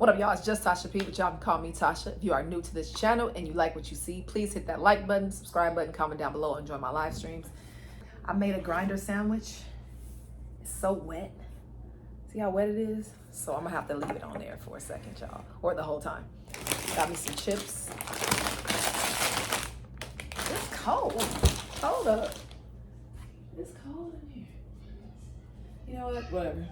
What up, y'all? It's just Tasha P, but y'all can call me Tasha. If you are new to this channel and you like what you see, please hit that like button, subscribe button, comment down below, and join my live streams. I made a grinder sandwich. It's so wet. See how wet it is? So I'm gonna have to leave it on there for a second, y'all, or the whole time. Got me some chips. It's cold. Hold up. It's cold in here. You know what? Whatever.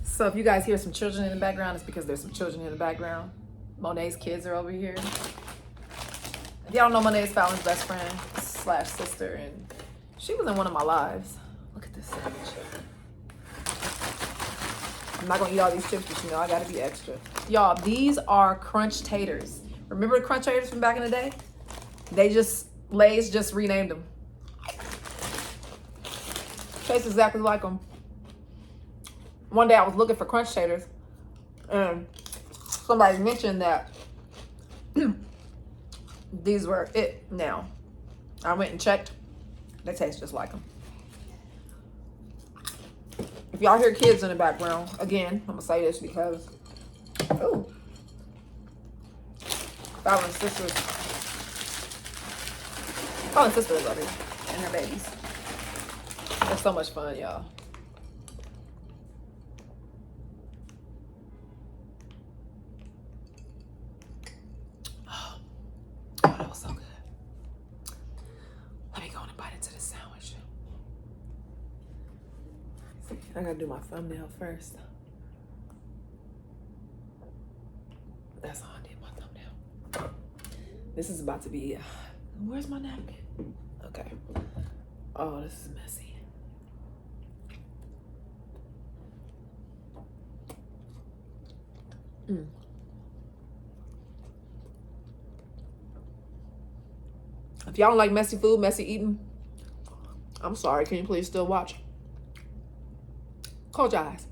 So if you guys hear some children in the background, it's because there's some children in the background. Monet's kids are over here. If y'all don't know, Monet's Fallon's best friend / sister, and she was in one of my lives. Look at this sandwich. I'm not gonna eat all these chips, but you know I gotta be extra. Y'all, these are crunch taters. Remember the crunch taters from back in the day? Lay's just renamed them. Tastes exactly like them. One day I was looking for crunch taters and somebody mentioned that these were it now. I went and checked. They taste just like them. If y'all hear kids in the background, again, I'm gonna say this because, oh, Fallon's sisters love it, and her babies. It's so much fun, y'all. Oh, that was so good. Let me go and bite into this sandwich. I gotta do my thumbnail first. That's how I did my thumbnail. This is about to be, where's my napkin? Okay. Oh, this is messy. If y'all don't like messy food, messy eating, I'm sorry. Can you please still watch? Close your eyes.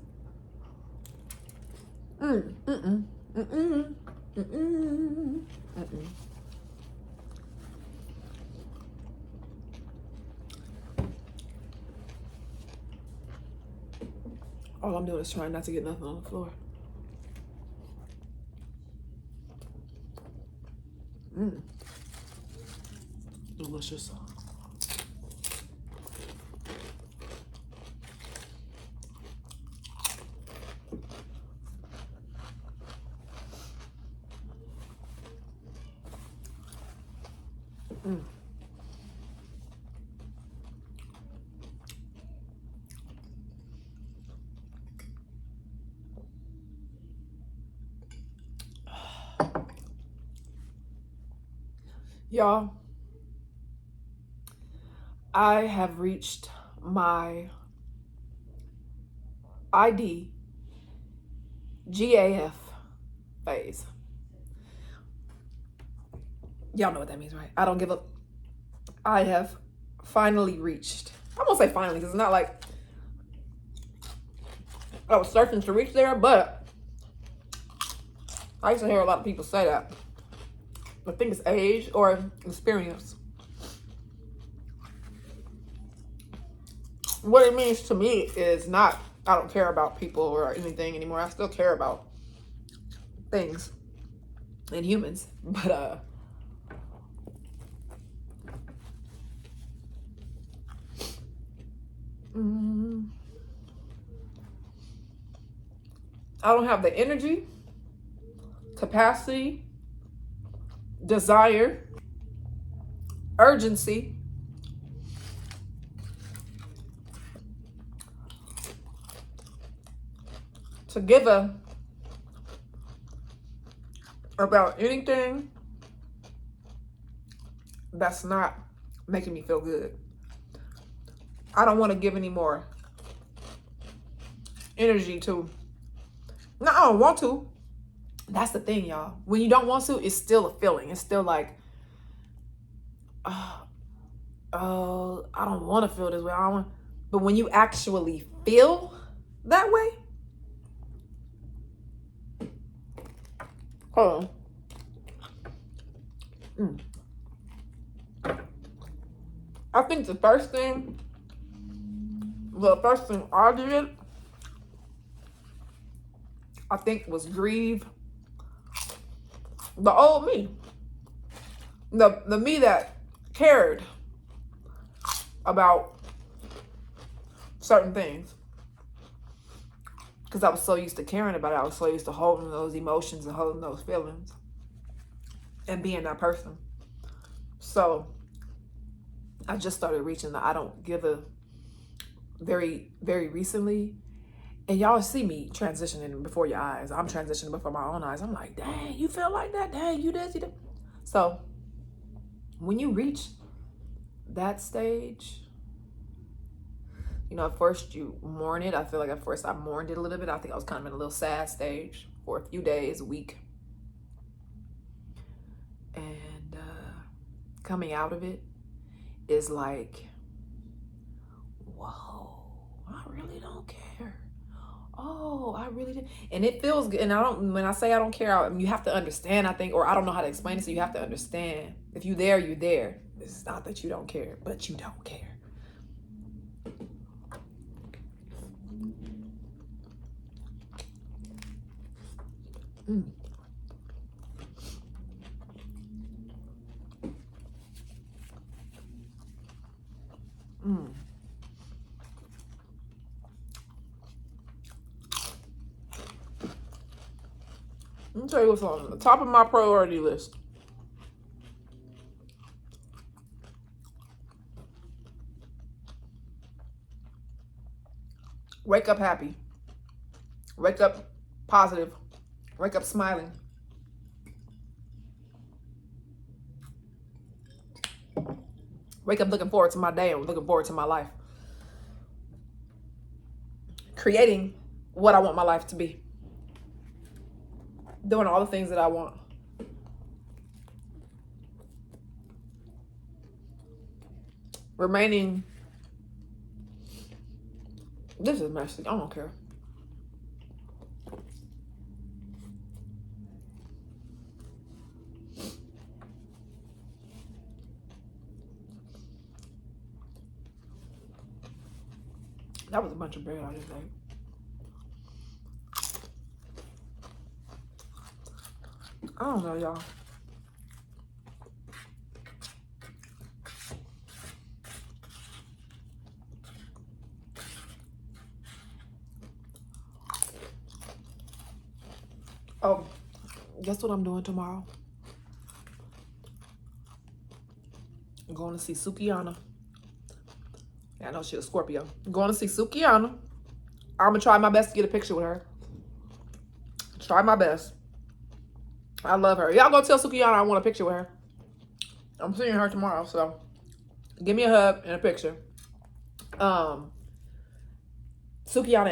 All I'm doing is trying not to get nothing on the floor. Delicious. Y'all, I have reached my IDGAF phase. Y'all know what that means, right? I don't give up. I have finally reached. I won't say finally because it's not like I was searching to reach there, but I used to hear a lot of people say that. I think it's age or experience. What it means to me is not, I don't care about people or anything anymore. I still care about things and humans. But, I don't have the energy, capacity, desire, urgency to give about anything that's not making me feel good. I don't want to give any more energy to. No, I don't want to. That's the thing, y'all. When you don't want to, it's still a feeling. It's still like, I don't want to feel this way. I don't want. But when you actually feel that way, hold on. I think the first thing I did I think, was grieve the old me. The me that cared about certain things. Because I was so used to caring about it. I was so used to holding those emotions and holding those feelings. And being that person. So I just started reaching the I don't give a very, very recently. And y'all see me transitioning before your eyes. I'm transitioning before my own eyes. I'm like, dang, you feel like that? Dang, you this, you that. So when you reach that stage, you know, at first you mourn it. I feel like at first I mourned it a little bit. I think I was kind of in a little sad stage for a few days, a week. And coming out of it is like, whoa, I really don't care. Oh, I really did. And it feels good. And when I say I don't care, you have to understand, I think, or I don't know how to explain it. So you have to understand. If you're there, you're there. It's not that you don't care, but you don't care. Mm. Mm. Let me tell you what's on the top of my priority list. Wake up happy. Wake up positive. Wake up smiling. Wake up looking forward to my day and looking forward to my life. Creating what I want my life to be. Doing all the things that I want. Remaining. This is messy. I don't care. That was a bunch of bread I just ate. I don't know, y'all. Oh, guess what I'm doing tomorrow? I'm going to see Sukiyana. Yeah, I know she's a Scorpio. I'm going to see Sukiyana. I'm going to try my best to get a picture with her. Try my best. I love her. Y'all go tell Sukiyana I want a picture with her. I'm seeing her tomorrow, so give me a hug and a picture. Sukiyana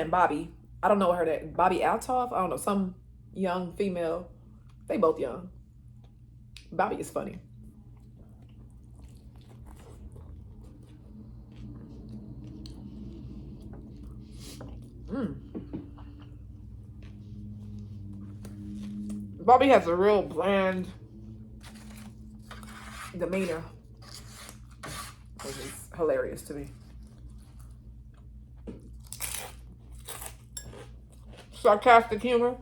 and Bobby. I don't know her name. Bobby Altoff? I don't know. Some young female. They both young. Bobby is funny. Bobby has a real bland demeanor, which is hilarious to me. Sarcastic humor.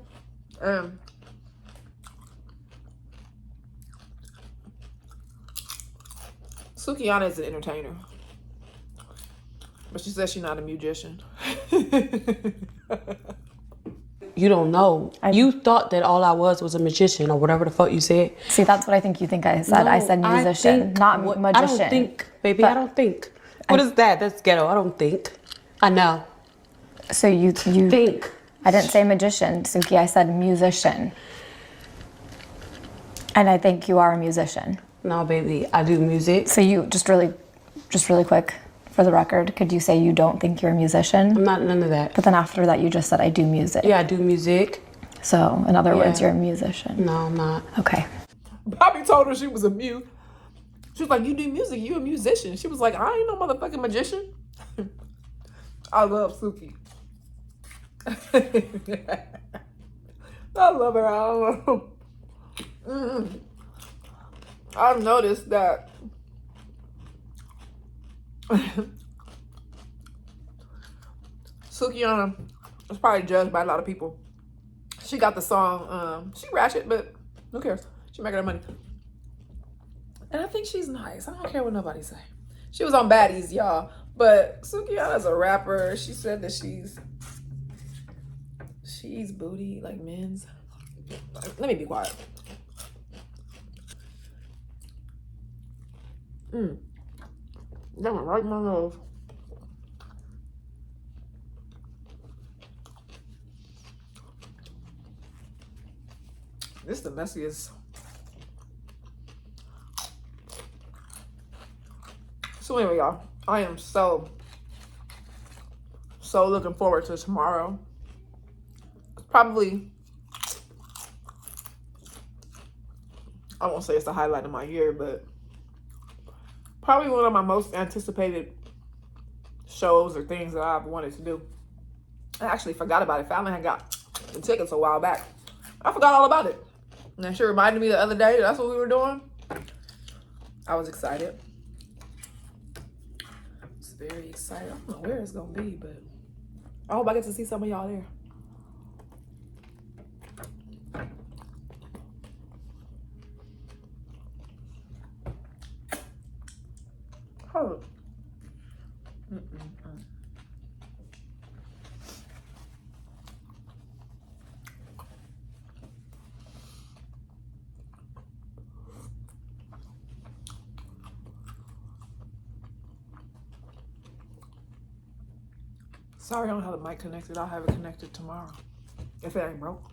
Sukiyana is an entertainer, but she says she's not a musician. You don't know. You thought that all I was a magician or whatever the fuck you said. See, that's what I think you think I said. No, I said musician, not magician. I don't think, baby. I don't think. What is that? That's ghetto. I don't think. I know. So you think. I didn't say magician, Suki. I said musician. And I think you are a musician. No, baby. I do music. So you just really quick. For the record, could you say you don't think you're a musician? I'm not none of that. But then after that, you just said I do music. Yeah, I do music. So, in other words, you're a musician. No, I'm not. Okay. Bobby told her she was a mute. She was like, you do music, you a musician. She was like, I ain't no motherfucking magician. I love Suki. I love her. I don't know. I've noticed that Sukiyana is probably judged by a lot of people. She got the song. She ratchet, but who cares? She making her money. And I think she's nice. I don't care what nobody say. She was on Baddies, y'all. But Sukihana's a rapper. She said that she eats booty, like men's. Let me be quiet. That went right in my nose. This is the messiest. So anyway, y'all, I am so looking forward to tomorrow. Probably, I won't say it's the highlight of my year, but probably one of my most anticipated shows or things that I've wanted to do. I actually forgot about it. Fallon had got the tickets a while back. I forgot all about it. And she reminded me the other day that's what we were doing. I was excited. I was very excited. I don't know where it's going to be, but I hope I get to see some of y'all there. Oh. Sorry I don't have the mic connected. I'll have it connected tomorrow. If it ain't broke.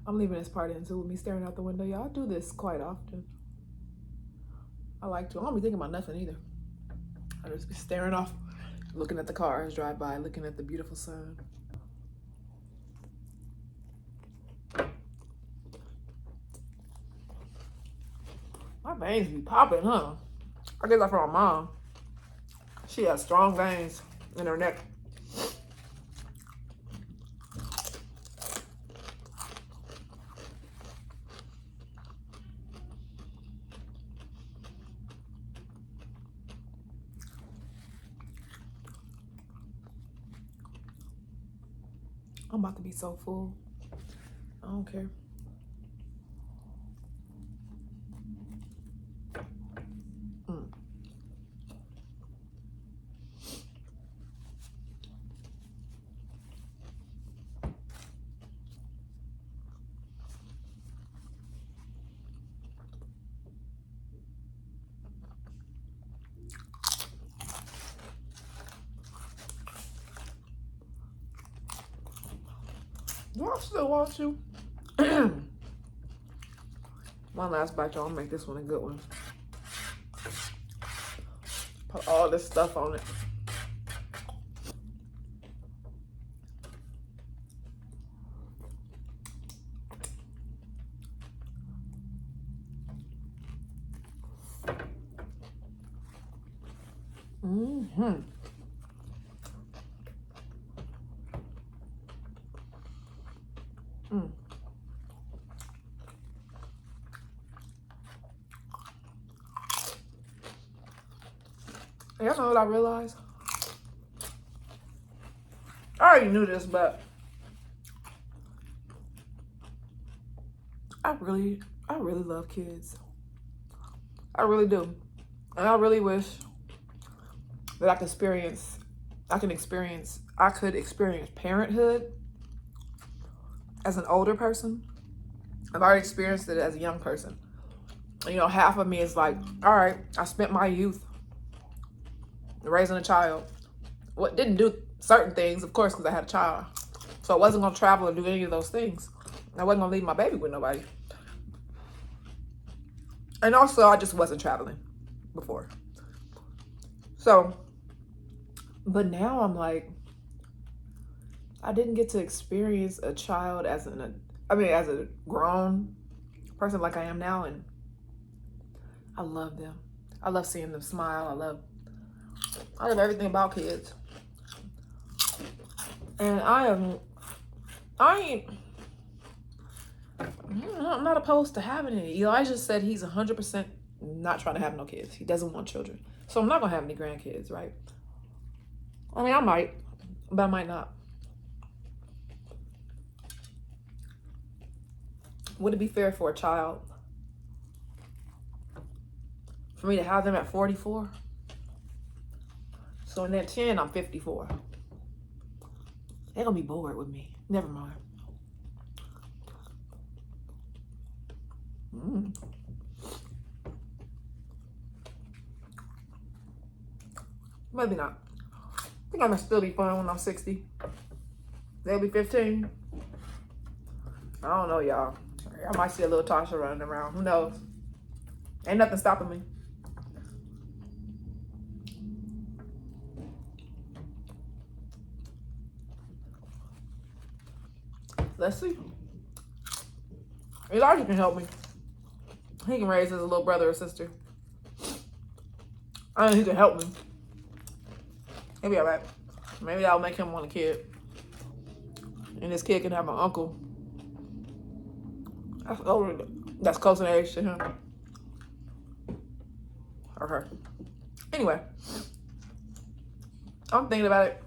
I'm leaving this part in too with me staring out the window. Y'all do this quite often. I like to. I don't be thinking about nothing either. I just be staring off, looking at the cars drive by, looking at the beautiful sun. My veins be popping, huh? I get that from my mom. She has strong veins in her neck. I'm about to be so full. I don't care. Do I still want you? One last bite, y'all. I'll make this one a good one. Put all this stuff on it. Y'all know what I realized? I already knew this, but I really love kids. I really do. And I really wish that I could experience parenthood as an older person. I've already experienced it as a young person. You know, half of me is like, all right, I spent my youth raising a child. What didn't do certain things, of course, because I had a child. So I wasn't going to travel or do any of those things. I wasn't going to leave my baby with nobody. And also, I just wasn't traveling before. So, but now I'm like, I didn't get to experience a child as a grown person like I am now. And I love them. I love seeing them smile. I love I love everything about kids. And I'm not opposed to having any. Elijah said he's 100% not trying to have no kids. He doesn't want children. So I'm not going to have any grandkids, right? I mean, I might, but I might not. Would it be fair for a child for me to have them at 44? So in that 10, I'm 54. They're going to be bored with me. Never mind. Maybe not. I think I'm going to still be fun when I'm 60. They'll be 15. I don't know, y'all. I might see a little Tasha running around. Who knows? Ain't nothing stopping me. Let's see. Elijah can help me. He can raise his little brother or sister. I know he can help me. He'll be all right. Maybe I'll make him want a kid. And this kid can have an uncle that's close in age to him. Or her. Anyway. I'm thinking about it.